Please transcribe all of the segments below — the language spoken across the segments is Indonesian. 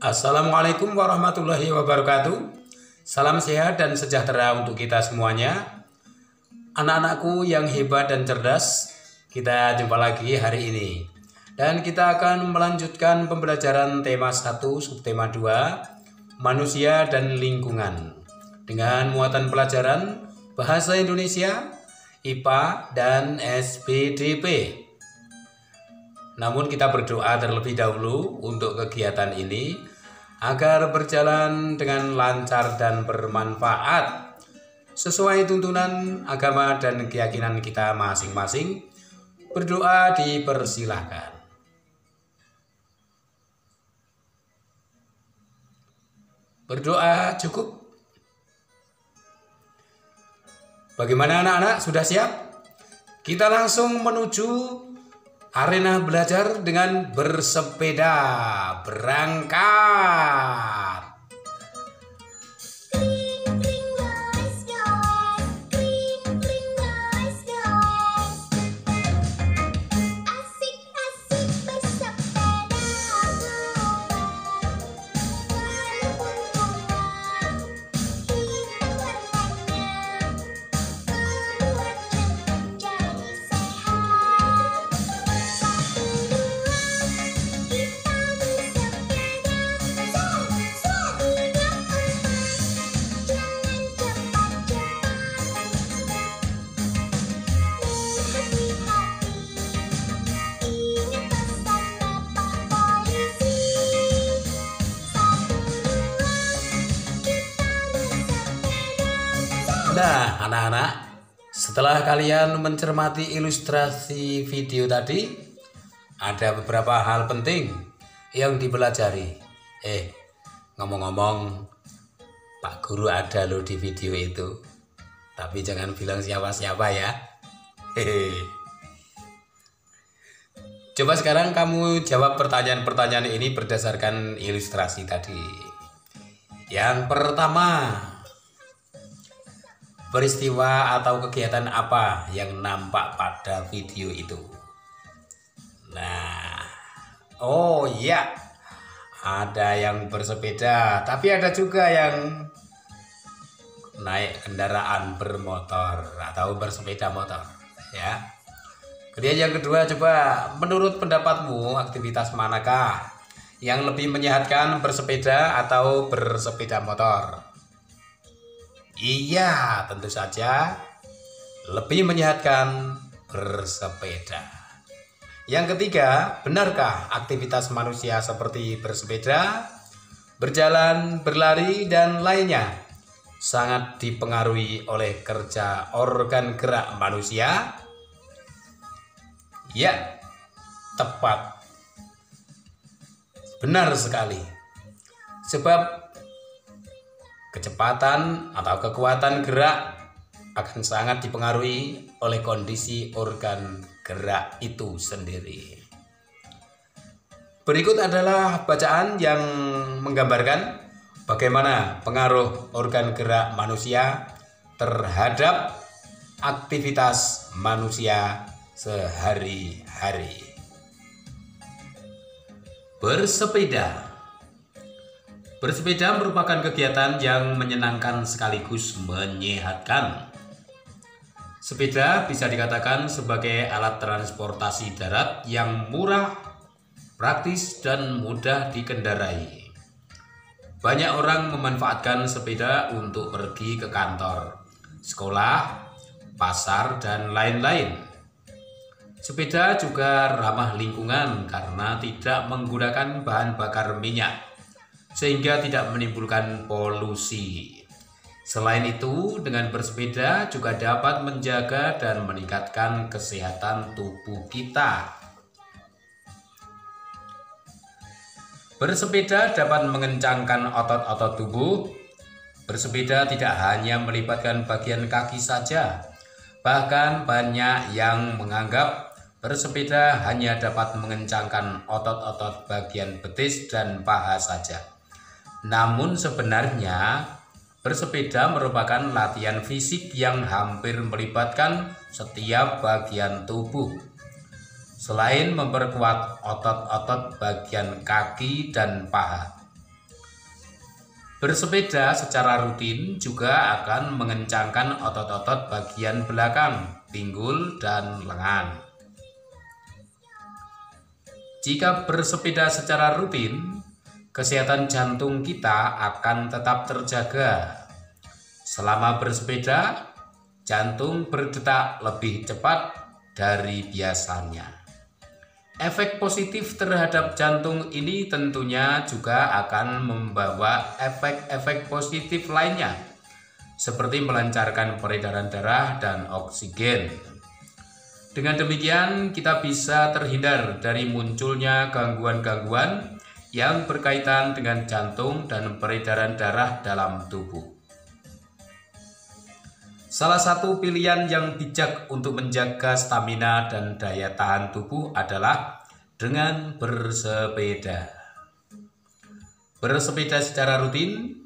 Assalamualaikum warahmatullahi wabarakatuh. Salam sehat dan sejahtera untuk kita semuanya. Anak-anakku yang hebat dan cerdas, kita jumpa lagi hari ini. Dan kita akan melanjutkan pembelajaran tema 1, subtema 2, manusia dan lingkungan. Dengan muatan pelajaran Bahasa Indonesia, IPA, dan SPDP. Namun kita berdoa terlebih dahulu untuk kegiatan ini agar berjalan dengan lancar dan bermanfaat sesuai tuntunan agama dan keyakinan kita masing-masing. Berdoa dipersilahkan. Berdoa cukup. Bagaimana anak-anak, sudah siap? Kita langsung menuju arena belajar dengan bersepeda. Berangkat. Nah, anak-anak, setelah kalian mencermati ilustrasi video tadi, ada beberapa hal penting yang dipelajari. Ngomong-ngomong, Pak Guru ada loh di video itu. Tapi jangan bilang siapa-siapa ya. Coba sekarang kamu jawab pertanyaan-pertanyaan ini berdasarkan ilustrasi tadi. Yang pertama, peristiwa atau kegiatan apa yang nampak pada video itu? Nah, oh iya, ada yang bersepeda, tapi ada juga yang naik kendaraan bermotor atau bersepeda motor, ya. Kemudian yang kedua, coba menurut pendapatmu aktivitas manakah yang lebih menyehatkan, bersepeda atau bersepeda motor? Iya, tentu saja lebih menyehatkan bersepeda. Yang ketiga, benarkah aktivitas manusia seperti bersepeda, berjalan, berlari, dan lainnya sangat dipengaruhi oleh kerja organ gerak manusia? Ya, tepat. Benar sekali. Sebab kecepatan atau kekuatan gerak akan sangat dipengaruhi oleh kondisi organ gerak itu sendiri. Berikut adalah bacaan yang menggambarkan bagaimana pengaruh organ gerak manusia terhadap aktivitas manusia sehari-hari. Bersepeda. Bersepeda merupakan kegiatan yang menyenangkan sekaligus menyehatkan. Sepeda bisa dikatakan sebagai alat transportasi darat yang murah, praktis, dan mudah dikendarai. Banyak orang memanfaatkan sepeda untuk pergi ke kantor, sekolah, pasar, dan lain-lain. Sepeda juga ramah lingkungan karena tidak menggunakan bahan bakar minyak, sehingga tidak menimbulkan polusi. Selain itu, dengan bersepeda juga dapat menjaga dan meningkatkan kesehatan tubuh kita. Bersepeda dapat mengencangkan otot-otot tubuh. Bersepeda tidak hanya melibatkan bagian kaki saja, bahkan banyak yang menganggap bersepeda hanya dapat mengencangkan otot-otot bagian betis dan paha saja. Namun sebenarnya bersepeda merupakan latihan fisik yang hampir melibatkan setiap bagian tubuh. Selain memperkuat otot-otot bagian kaki dan paha, Bersepeda secara rutin juga akan mengencangkan otot-otot bagian belakang, pinggul, dan lengan. Jika bersepeda secara rutin, kesehatan jantung kita akan tetap terjaga. Selama bersepeda, jantung berdetak lebih cepat dari biasanya. Efek positif terhadap jantung ini tentunya juga akan membawa efek-efek positif lainnya, seperti melancarkan peredaran darah dan oksigen. Dengan demikian, kita bisa terhindar dari munculnya gangguan-gangguan yang berkaitan dengan jantung dan peredaran darah dalam tubuh. Salah satu pilihan yang bijak untuk menjaga stamina dan daya tahan tubuh adalah dengan bersepeda. Bersepeda secara rutin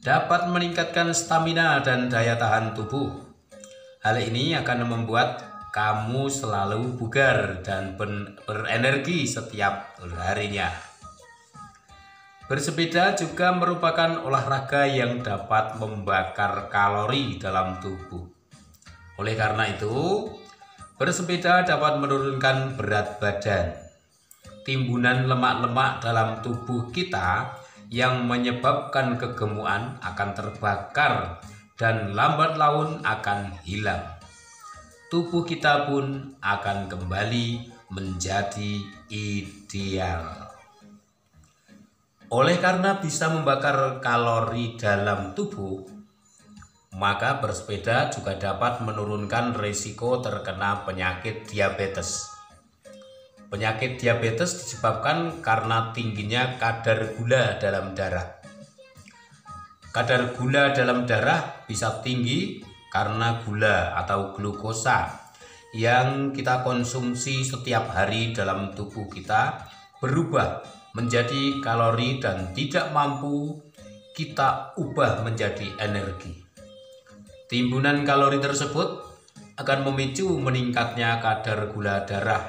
dapat meningkatkan stamina dan daya tahan tubuh. Hal ini akan membuat kamu selalu bugar dan berenergi setiap harinya. Bersepeda juga merupakan olahraga yang dapat membakar kalori dalam tubuh. Oleh karena itu, bersepeda dapat menurunkan berat badan. Timbunan lemak-lemak dalam tubuh kita yang menyebabkan kegemukan akan terbakar dan lambat laun akan hilang. Tubuh kita pun akan kembali menjadi ideal. Oleh karena bisa membakar kalori dalam tubuh, maka bersepeda juga dapat menurunkan risiko terkena penyakit diabetes. Penyakit diabetes disebabkan karena tingginya kadar gula dalam darah. Kadar gula dalam darah bisa tinggi karena gula atau glukosa yang kita konsumsi setiap hari dalam tubuh kita berubah menjadi kalori dan tidak mampu kita ubah menjadi energi. Timbunan kalori tersebut akan memicu meningkatnya kadar gula darah.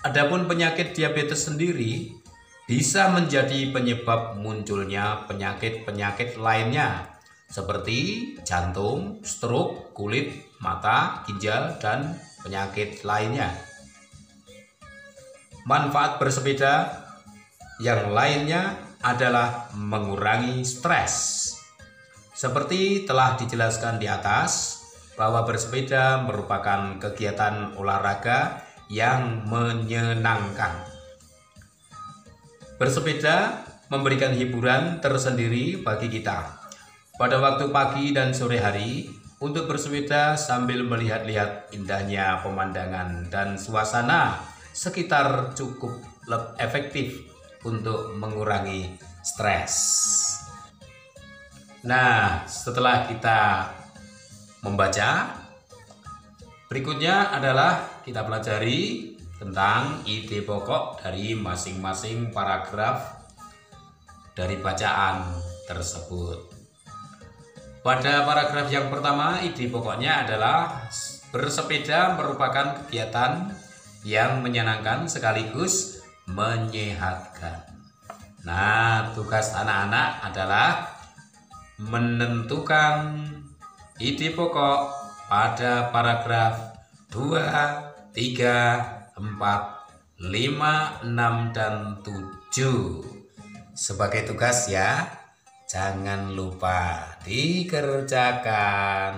Adapun penyakit diabetes sendiri bisa menjadi penyebab munculnya penyakit-penyakit lainnya seperti jantung, stroke, kulit, mata, ginjal, dan penyakit lainnya. Manfaat bersepeda yang lainnya adalah mengurangi stres. Seperti telah dijelaskan di atas, bahwa bersepeda merupakan kegiatan olahraga yang menyenangkan. Bersepeda memberikan hiburan tersendiri bagi kita. Pada waktu pagi dan sore hari, untuk bersepeda sambil melihat-lihat indahnya pemandangan dan suasana sekitar cukup efektif untuk mengurangi stres. Nah, setelah kita membaca, berikutnya adalah kita pelajari tentang ide pokok dari masing-masing paragraf dari bacaan tersebut. Pada paragraf yang pertama, ide pokoknya adalah bersepeda merupakan kegiatan yang menyenangkan sekaligus menyehatkan. Nah, tugas anak-anak adalah menentukan ide pokok pada paragraf 2, 3, 4, 5, 6, dan 7. Sebagai tugas ya, jangan lupa dikerjakan.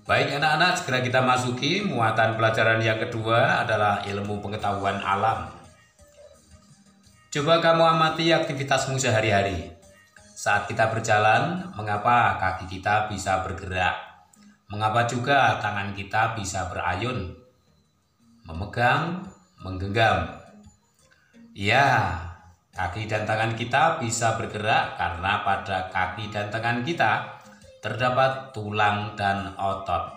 Baik anak-anak, segera kita masuki muatan pelajaran yang kedua adalah ilmu pengetahuan alam. Coba kamu amati aktivitasmu sehari-hari. Saat kita berjalan, mengapa kaki kita bisa bergerak? Mengapa juga tangan kita bisa berayun, memegang, menggenggam? Ya, kaki dan tangan kita bisa bergerak karena pada kaki dan tangan kita terdapat tulang dan otot.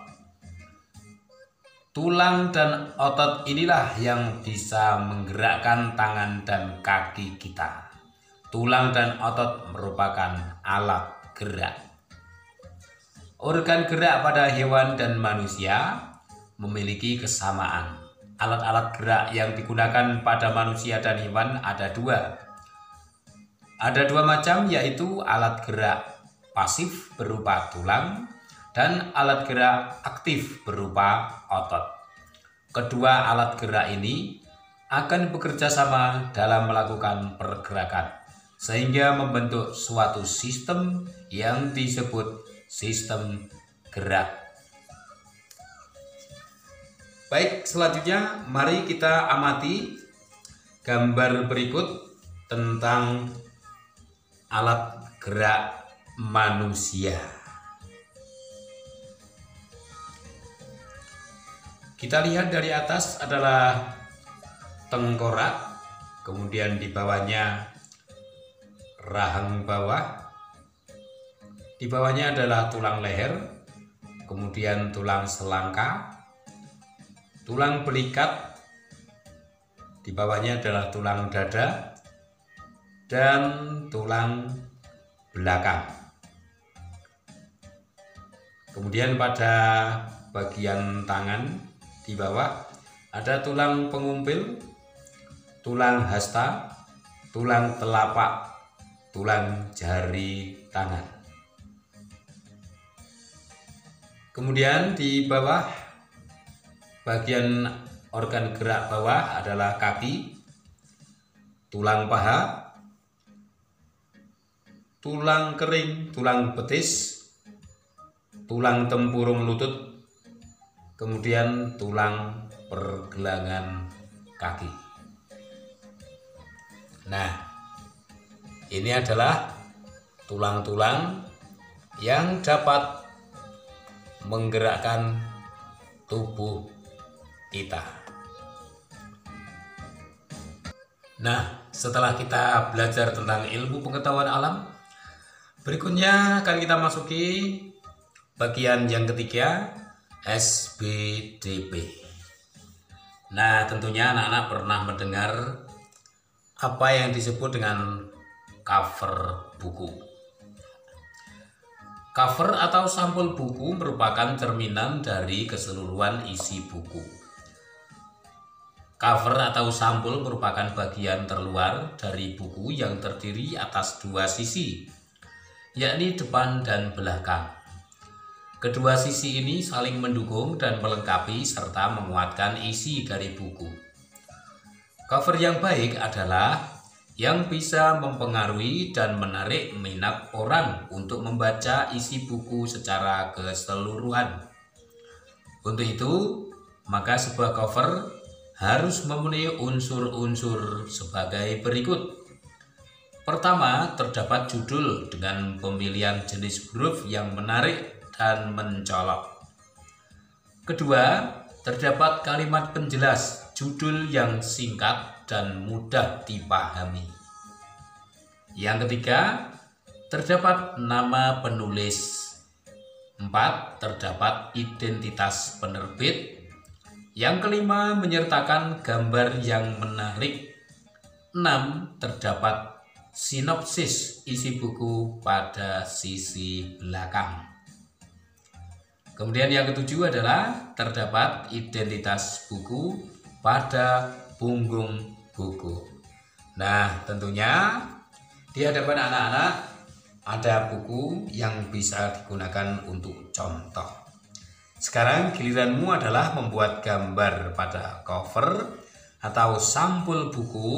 Tulang dan otot inilah yang bisa menggerakkan tangan dan kaki kita. Tulang dan otot merupakan alat gerak. Organ gerak pada hewan dan manusia memiliki kesamaan. alat-alat gerak yang digunakan pada manusia dan hewan ada dua. Ada dua macam, yaitu alat gerak pasif berupa tulang dan alat gerak aktif berupa otot. Kedua alat gerak ini akan bekerja sama dalam melakukan pergerakan, sehingga membentuk suatu sistem yang disebut sistem gerak. Baik, selanjutnya mari kita amati gambar berikut tentang alat gerak manusia. Kita lihat dari atas adalah tengkorak, kemudian di bawahnya rahang bawah, di bawahnya adalah tulang leher, kemudian tulang selangka, tulang belikat, di bawahnya adalah tulang dada, dan tulang belakang. Kemudian pada bagian tangan di bawah ada tulang pengumpil, tulang hasta, tulang telapak, tulang jari tangan. Kemudian di bawah bagian organ gerak bawah adalah kaki, tulang paha, tulang kering, tulang betis, tulang tempurung lutut, kemudian tulang pergelangan kaki. Nah, ini adalah tulang-tulang yang dapat menggerakkan tubuh kita. Nah, setelah kita belajar tentang ilmu pengetahuan alam, berikutnya akan kita masuki bagian yang ketiga, SBDP. Nah, tentunya anak-anak pernah mendengar apa yang disebut dengan cover buku. Cover atau sampul buku merupakan cerminan dari keseluruhan isi buku. Cover atau sampul merupakan bagian terluar dari buku yang terdiri atas dua sisi, yakni depan dan belakang. Kedua sisi ini saling mendukung dan melengkapi serta menguatkan isi dari buku. Cover yang baik adalah yang bisa mempengaruhi dan menarik minat orang untuk membaca isi buku secara keseluruhan. Untuk itu, maka sebuah cover harus memenuhi unsur-unsur sebagai berikut. Pertama, terdapat judul dengan pemilihan jenis huruf yang menarik dan mencolok. Kedua, terdapat kalimat penjelas judul yang singkat dan mudah dipahami. Yang ketiga, terdapat nama penulis. 4. Terdapat identitas penerbit. Yang kelima, menyertakan gambar yang menarik. 6. Terdapat sinopsis isi buku pada sisi belakang. Kemudian yang ketujuh adalah terdapat identitas buku pada punggung buku. Nah, tentunya di hadapan anak-anak ada buku yang bisa digunakan untuk contoh. Sekarang giliranmu adalah membuat gambar pada cover atau sampul buku.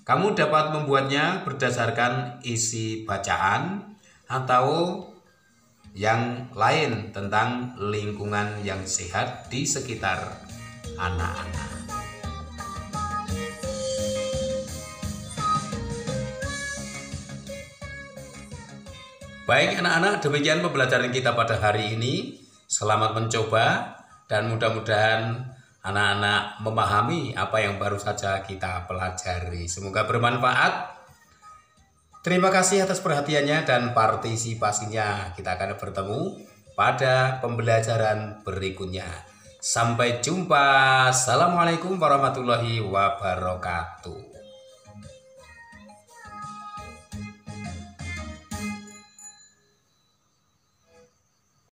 Kamu dapat membuatnya berdasarkan isi bacaan atau yang lain tentang lingkungan yang sehat di sekitar anak-anak. Baik anak-anak, demikian pembelajaran kita pada hari ini. Selamat mencoba dan mudah-mudahan anak-anak memahami apa yang baru saja kita pelajari. Semoga bermanfaat. Terima kasih atas perhatiannya dan partisipasinya. Kita akan bertemu pada pembelajaran berikutnya. Sampai jumpa. Assalamualaikum warahmatullahi wabarakatuh.